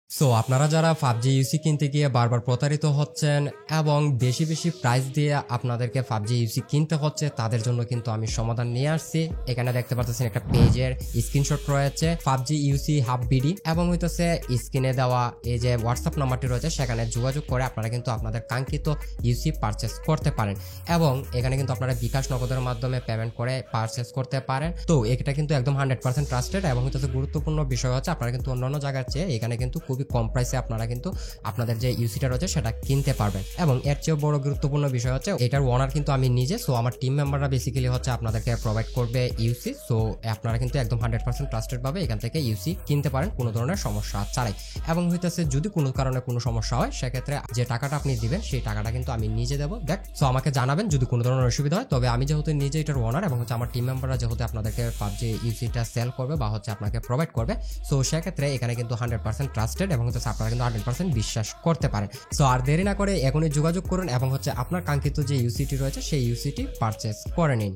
So আপনারা যারা PUBG ইউসি কিনতে গিয়ে বারবার প্রতারিত হচ্ছেন এবং বেশি বেশি প্রাইস দিয়ে আপনাদেরকে পাবজি ইউসি কিনতে হচ্ছে, তাদের জন্য কিন্তু আমি সমাধান নিয়ে আসছি। এখানে দেখতে পাচ্ছেন একটা পেজের স্ক্রিনশট রয়েছে পাবজি ইউসি হাব বিডি এবং হইতেছে স্ক্রিনে দেওয়া এই যে হোয়াটসঅ্যাপ নাম্বারটি রয়েছে, সেখানে যোগাযোগ করে আপনারা কিন্তু আপনাদের কাঙ্ক্ষিত ইউসি পারচেস করতে পারেন এবং এখানে কিন্তু আপনারা বিকাশ নগদের মাধ্যমে পেমেন্ট করে পারচেস করতে পারেন। তো এটা কিন্তু একদম 100% ট্রাস্টেড এবং হইতেছে গুরুত্বপূর্ণ বিষয় হচ্ছে আপনারা কিন্তু অন্যান্য জায়গার চেয়ে এখানে কিন্তু খুবই কম প্রাইসে আপনারা কিন্তু আপনাদের যে ইউসিটা রয়েছে সেটা কিনতে পারবেন। এবং এর চেয়েও বড় গুরুত্বপূর্ণ বিষয় হচ্ছে এটার ওনার কিন্তু আমি নিজে। সো আমার টিম মেম্বাররা বেসিক্যালি হচ্ছে আপনাদেরকে প্রোভাইড করবে ইউসি। সো আপনারা কিন্তু একদম 100% ট্রাস্টেড ভাবে এখান থেকে ইউসি কিনতে পারেন কোনো ধরনের সমস্যা ছাড়াই। এবং হইতেছে যদি কোনো কারণে কোনো সমস্যা হয় সেক্ষেত্রে যে টাকাটা আপনি দিবেন সেই টাকাটা কিন্তু আমি নিজে দেবো। দেখ সো আমাকে জানাবেন যদি কোনো ধরনের অসুবিধা হয়। তবে আমি যেহেতু নিজে এটার ওনার এবং হচ্ছে আমার টিম মেম্বাররা যেহেতু আপনাদেরকে পাবজি ইউসিটা সেল করবে বা হচ্ছে আপনাকে প্রোভাইড করবে, সো সেক্ষেত্রে এখানে কিন্তু 100% ট্রাস্টেড এবং হচ্ছে আপনারা কিন্তু 100% বিশ্বাস করতে পারেন। সো আর দেরি না করে এখনই যোগাযোগ করুন এবং হচ্ছে আপনার কাঙ্ক্ষিত যে ইউসিটি রয়েছে সেই ইউসিটি পারচেস করে নিন।